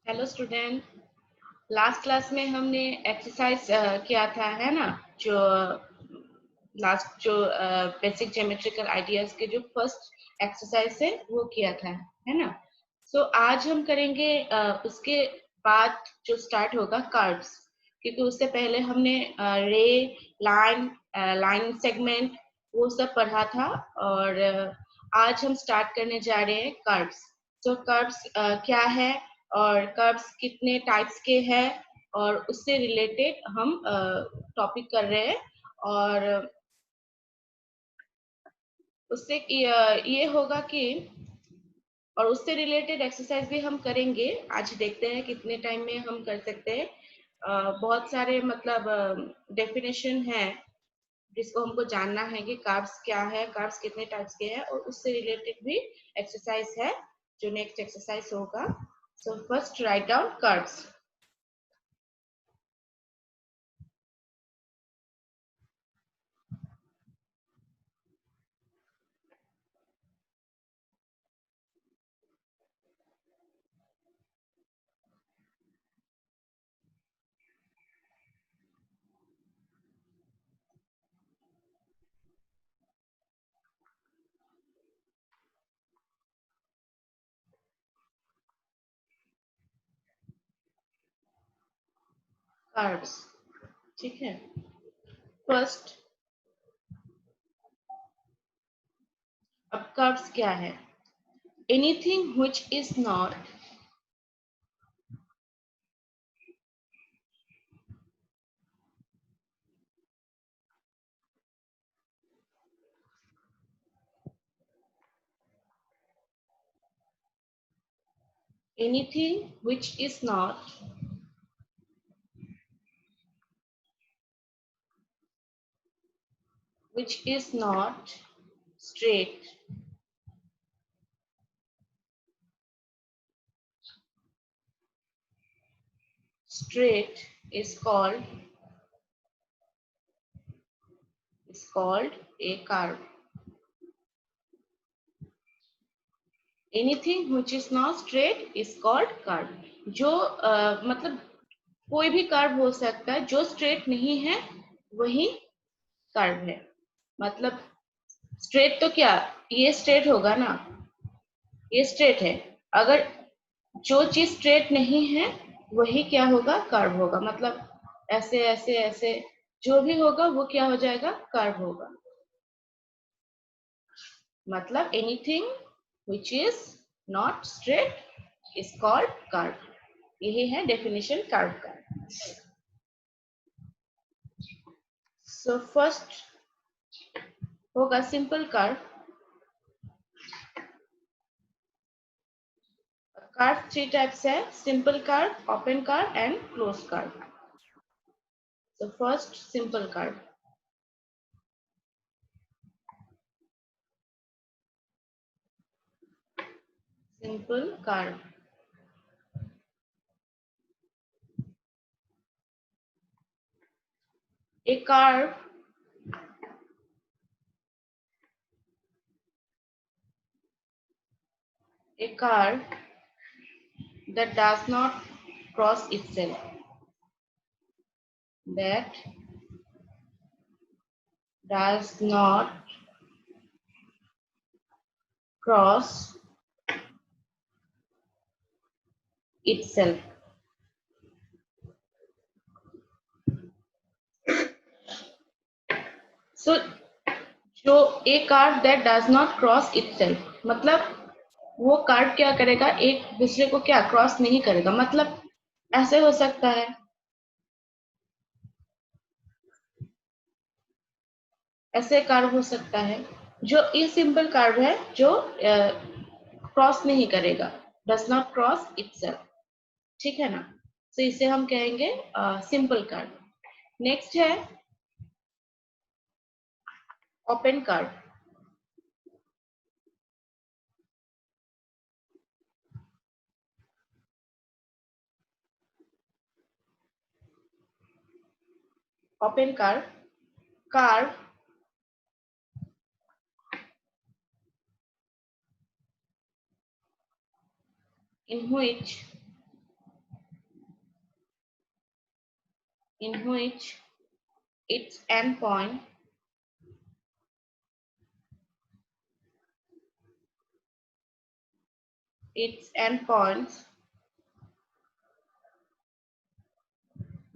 Hello student. Last class में हमने exercise किया था, है ना? जो लास्ट जो बेसिक ज्योमेट्रिकल आइडियाज के जो फर्स्ट एक्सरसाइज है वो किया था, है ना? सो आज हम करेंगे उसके बाद जो स्टार्ट होगा कर्व्स, क्योंकि उससे पहले हमने रे, लाइन, लाइन सेगमेंट वो सब पढ़ा था। और आज हम स्टार्ट करने जा रहे हैं कर्व्स। तो कर्व्स क्या है और कर्व्स कितने टाइप्स के हैं और उससे रिलेटेड हम टॉपिक कर रहे हैं। और उससे ये होगा कि और उससे रिलेटेड एक्सरसाइज भी हम करेंगे। आज देखते हैं कितने टाइम में हम कर सकते हैं। बहुत सारे मतलब डेफिनेशन है जिसको हमको जानना है कि कार्ब्स क्या है, कार्ब्स कितने टाइप्स के हैं, और उससे रिलेटेड भी एक्सरसाइज है जो नेक्स्ट एक्सरसाइज होगा। So first write down carbs. Carbs, ठीक है। फर्स्ट, अब कर्व्स क्या है? Anything which is not anything which is not straight straight is called a curve. Anything which is not straight is called curve. जो मतलब कोई भी कर्व हो सकता है, जो स्ट्रेट नहीं है वही कर्व है। मतलब स्ट्रेट तो क्या, ये स्ट्रेट होगा ना, ये स्ट्रेट है। अगर जो चीज स्ट्रेट नहीं है वही क्या होगा, कर्व होगा। मतलब ऐसे ऐसे ऐसे जो भी होगा वो क्या हो जाएगा, कर्व होगा। मतलब anything which is not straight is called curve. यही है डेफिनेशन कर्व का। सो फर्स्ट होगा simple curve. Curve three types है: simple curve, open curve and close curve. So first simple curve. Simple curve, a curve a curve that does not cross itself, that does not cross itself. So जो a curve that does not cross itself, मतलब वो curve क्या करेगा, एक दूसरे को क्या cross नहीं करेगा। मतलब ऐसे हो सकता है, ऐसे कर्व हो सकता है। जो ये सिंपल कर्व है जो क्रॉस नहीं करेगा, डज नॉट क्रॉस इटसेल्फ, ठीक है ना? तो इसे हम कहेंगे सिंपल कर्व। नेक्स्ट है open curve. Open curve, curve in which in which its endpoints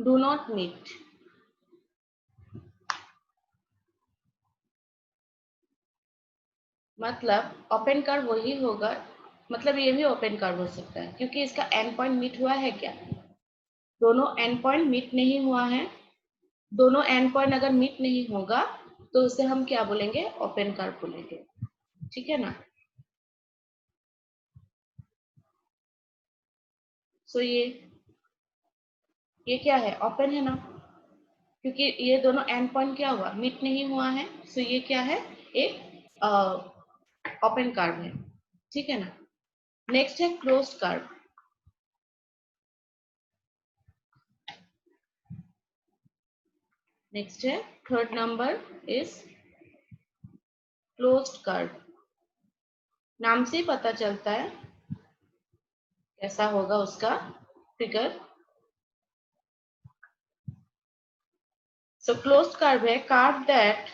do not meet. मतलब ओपन कर्व वही होगा, मतलब ये भी ओपन कर्व हो सकता है क्योंकि इसका एंड पॉइंट मीट हुआ है क्या? दोनों एंड पॉइंट मीट नहीं हुआ है। दोनों एंड पॉइंट अगर मीट नहीं होगा तो उसे हम क्या बोलेंगे? ओपन कर्व बोलेंगे। ठीक है ना? सो ये क्या है? ओपन है ना, क्योंकि ये दोनों एंड पॉइंट क्या हुआ? मीट नहीं हुआ है। सो ये क्या है? एक ओपन कर्व है। ठीक है ना? नेक्स्ट है क्लोज्ड कर्व। नेक्स्ट है third number is closed curve. नाम से ही पता चलता है कैसा होगा उसका फिगर। सो क्लोज्ड कर्व है curve that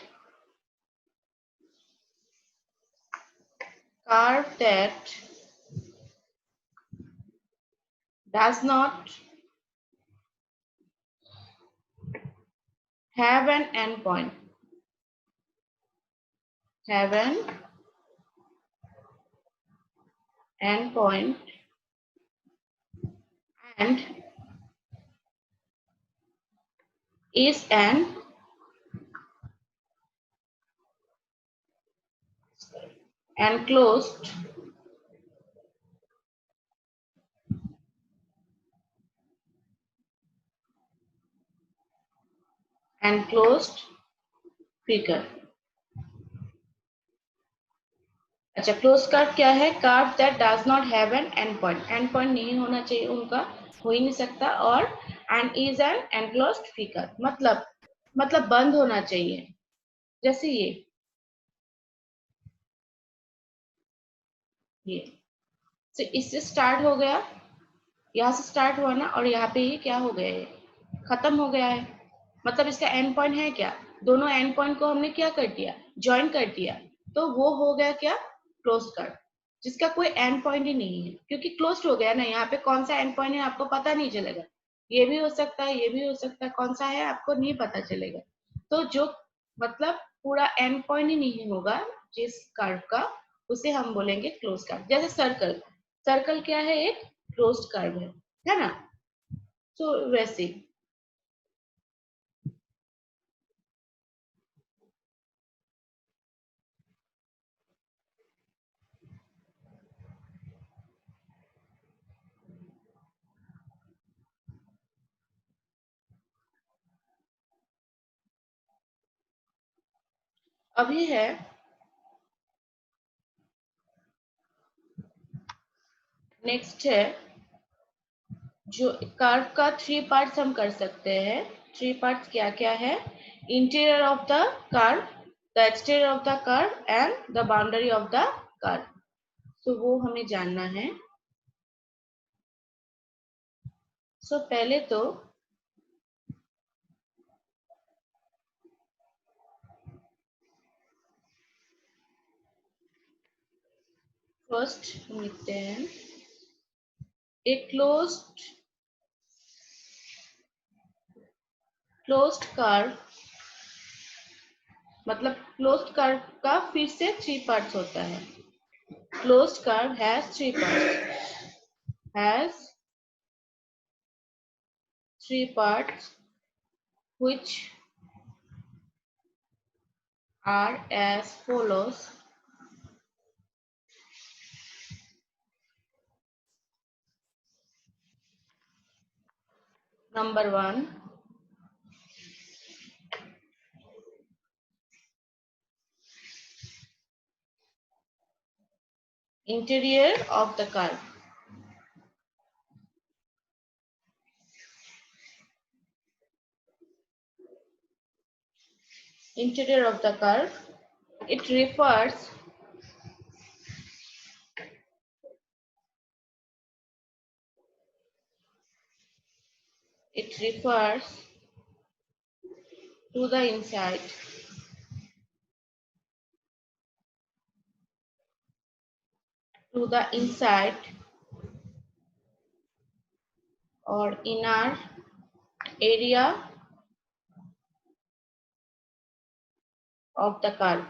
does not have an endpoint, have an endpoint and is an enclosed figure। अच्छा, क्लोज कर्व क्या है? Curve that does not have an and point. And point नहीं होना चाहिए उनका, हो ही नहीं सकता। और and is an enclosed figure, मतलब बंद होना चाहिए। जैसे ये तो इससे स्टार्ट हो गया, यहाँ से स्टार्ट हुआ ना, और यहाँ पे ही क्या हो गया? ये खत्म हो गया है। मतलब इसका एंड पॉइंट है क्या? दोनों एंड पॉइंट को हमने क्या कर दिया? ज्वाइन कर दिया। तो वो हो गया क्या? क्लोज कर्व, जिसका कोई एंड पॉइंट ही नहीं है, क्योंकि क्लोज हो गया ना। यहाँ पे कौन सा एंड पॉइंट है आपको पता नहीं चलेगा। ये भी हो सकता है, ये भी हो सकता है, कौन सा है आपको नहीं पता चलेगा। तो जो मतलब पूरा एंड पॉइंट ही नहीं होगा जिस कर्व का, उसे हम बोलेंगे क्लोज कर्व। जैसे सर्कल, सर्कल क्या है? एक क्लोज्ड कर्व है ना? तो वैसे अभी है। नेक्स्ट है जो कर्व का थ्री पार्ट्स हम कर सकते हैं। थ्री पार्ट्स क्या क्या है? Interior of the curve, the exterior of the curve and the boundary of the curve. तो वो हमें जानना है। सो पहले तो फर्स्ट हम लिखते हैं एक क्लोज्ड कर्व, मतलब क्लोज्ड कर्व का फिर से थ्री पार्ट्स होता है। Closed curve has three parts, has three parts which are as follows. Number one, interior of the curve. Interior of the curve, it refers it refers to the inside or inner area of the curve.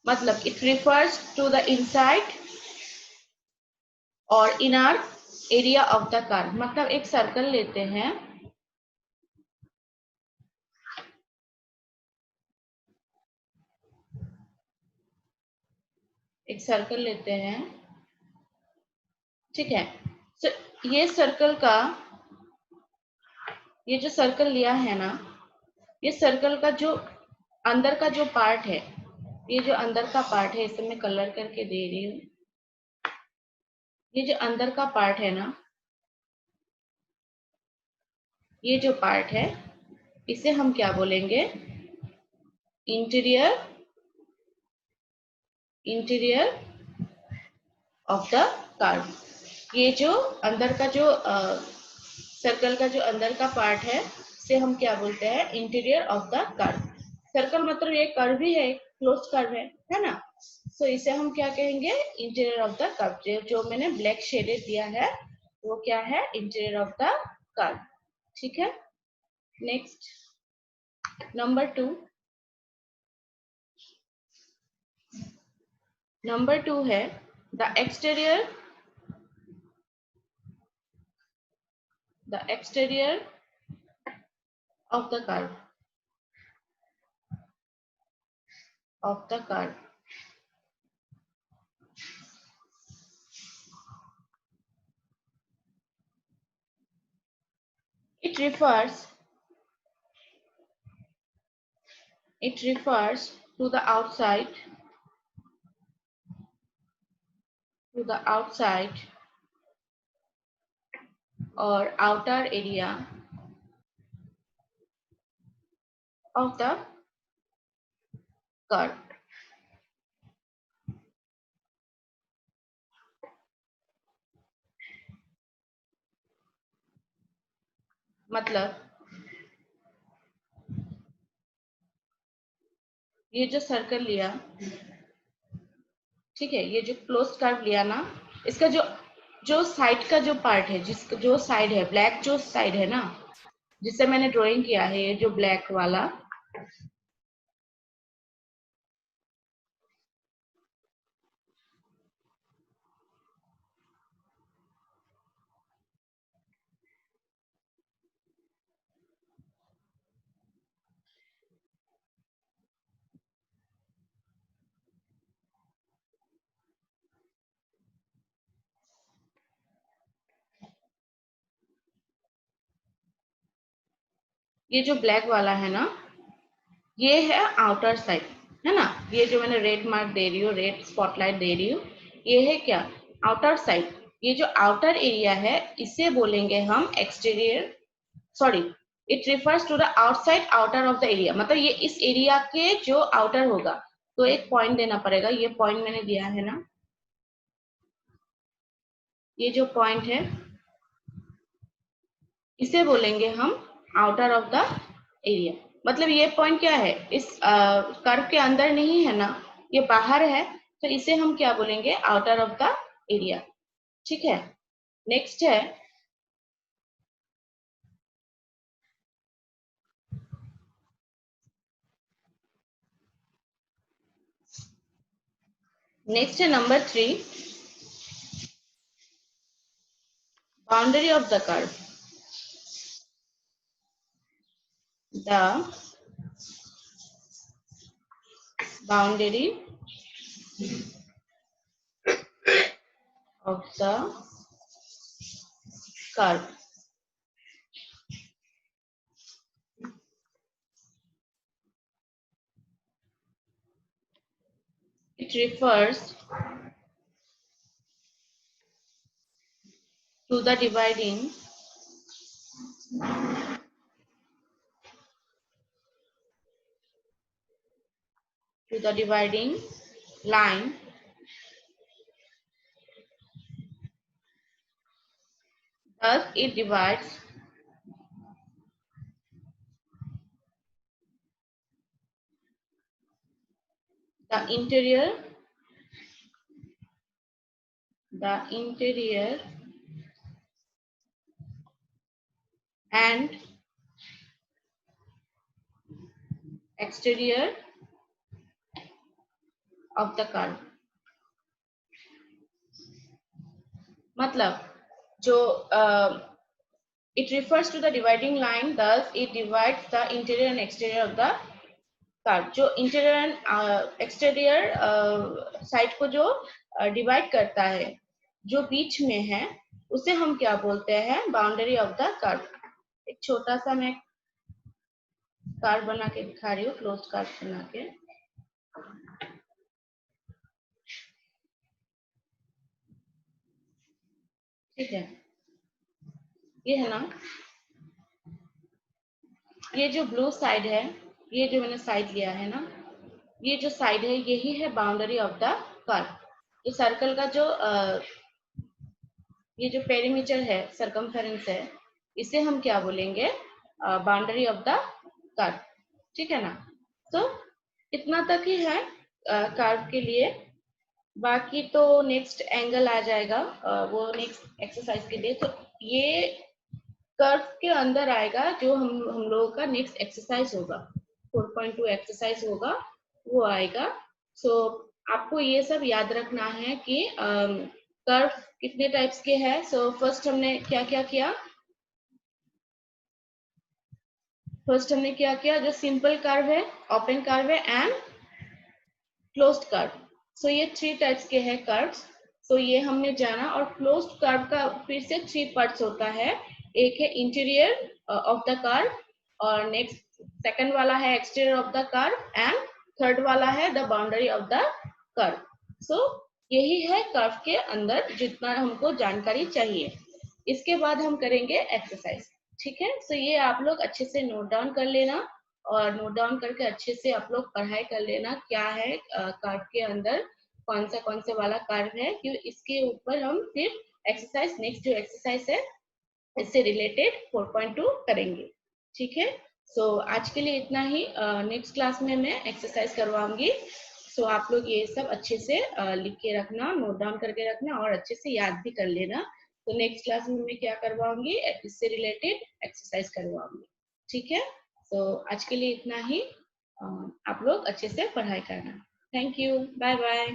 मतलब it refers to the inside or inner area of the curve. मतलब एक circle लेते हैं, एक circle लेते हैं, ठीक है। तो ये सर्कल का, ये जो सर्कल लिया है ना, ये सर्कल का जो अंदर का जो पार्ट है, ये जो अंदर का पार्ट है, इसे मैं कलर करके दे रही हूँ। ये जो अंदर का पार्ट है ना, ये जो पार्ट है, इसे हम क्या बोलेंगे? Interior of the curve. ये जो अंदर का जो सर्कल का जो अंदर का पार्ट है, इसे हम क्या बोलते हैं? Interior of the curve. Circle मतलब ये कर्व ही है, क्लोज कर्व है ना। तो इसे हम क्या कहेंगे? Interior of the curve. जो मैंने ब्लैक शेडेड दिया है वो क्या है? इंटीरियर ऑफ द कर्व, ठीक है। नेक्स्ट नंबर 2 है the exterior of the curve it refers to the outside or outer area of the curve। मतलब ये जो सर्कल लिया, ठीक है, ये जो क्लोज कर्व लिया ना, इसका जो साइड का जो पार्ट है, जिसका जो साइड है, ब्लैक जो साइड है ना, जिससे मैंने ड्राइंग किया है, ये जो ब्लैक वाला, ये जो ब्लैक वाला है ना, ये है आउटर साइड, है ना। ये जो मैंने रेड मार्क दे रही हूँ, रेड स्पॉटलाइट दे रही हूँ, ये है क्या? Outer side. ये जो आउटर एरिया है, इसे बोलेंगे हम exterior, sorry, it refers to the outside outer of the area. मतलब ये इस एरिया के जो आउटर होगा, तो एक पॉइंट देना पड़ेगा। ये पॉइंट मैंने दिया है ना, ये जो पॉइंट है, इसे बोलेंगे हम आउटर ऑफ द एरिया। मतलब ये पॉइंट क्या है? इस कर्व के अंदर नहीं है ना, ये बाहर है, तो इसे हम क्या बोलेंगे? आउटर ऑफ द एरिया, ठीक है। नेक्स्ट है number 3, boundary of the curve. The boundary of the curve। It refers to the dividing line thus it divides the interior and exterior of the curve. मतलब जो it refers to the dividing line, thus it divides the interior and exterior of the curve. जो interior and exterior side को जो divide करता है, जो बीच में है, उसे हम क्या बोलते हैं? Boundary of the curve. एक छोटा सा मैं कर्व बना के दिखा रही हूँ, क्लोज कर्व बना के. ठीक है, ये है ना, ये जो ब्लू साइड है, ये जो मैंने साइड लिया है ना, ये जो साइड है यही है बाउंड्री ऑफ द कर्व. ये सर्कल का जो ये जो पेरीमीटर है, सरकमफेरेंस है, इसे हम क्या बोलेंगे? Boundary of the curve. ठीक है ना. तो इतना तक ही है कर्व के लिए. बाकी तो नेक्स्ट एंगल आ जाएगा, वो नेक्स्ट एक्सरसाइज के लिए. तो ये कर्व के अंदर आएगा जो हम लोगों का नेक्स्ट एक्सरसाइज होगा, 4.2 एक्सरसाइज होगा, वो आएगा. सो आपको ये सब याद रखना है कि कर्व कितने टाइप्स के हैं. सो फर्स्ट हमने क्या क्या किया? फर्स्ट हमने क्या किया? जो सिंपल कर्व है, ओपन कर्व है एंड क्लोज्ड कर्व. सो ये 3 टाइप्स के हैं कर्व्स. सो ये हमने जाना. और क्लोज्ड कर्व का फिर से 3 पार्ट्स होता है. एक है इंटीरियर ऑफ द कर्व, और नेक्स्ट सेकंड वाला है exterior of the curve, and third वाला है the boundary of the curve. So यही है कर्व के अंदर जितना हमको जानकारी चाहिए. इसके बाद हम करेंगे एक्सरसाइज. ठीक है. सो ये आप लोग अच्छे से नोट डाउन कर लेना, और नोट डाउन करके अच्छे से आप लोग पढ़ाई कर लेना क्या है कर्व के अंदर, कौन से वाला कर्व है, कि इसके ऊपर हम फिर एक्सरसाइज, नेक्स्ट जो एक्सरसाइज है इससे रिलेटेड 4.2 करेंगे. ठीक है. सो आज के लिए इतना ही. नेक्स्ट क्लास में मैं एक्सरसाइज करवाऊंगी. सो आप लोग ये सब अच्छे से लिख के रखना, नोट डाउन करके रखना, और अच्छे से याद भी कर लेना. तो नेक्स्ट क्लास में मैं क्या करवाऊंगी? इससे रिलेटेड एक्सरसाइज करवाऊंगी. ठीक है. तो आज के लिए इतना ही. आप लोग अच्छे से पढ़ाई करना. Thank you. Bye bye.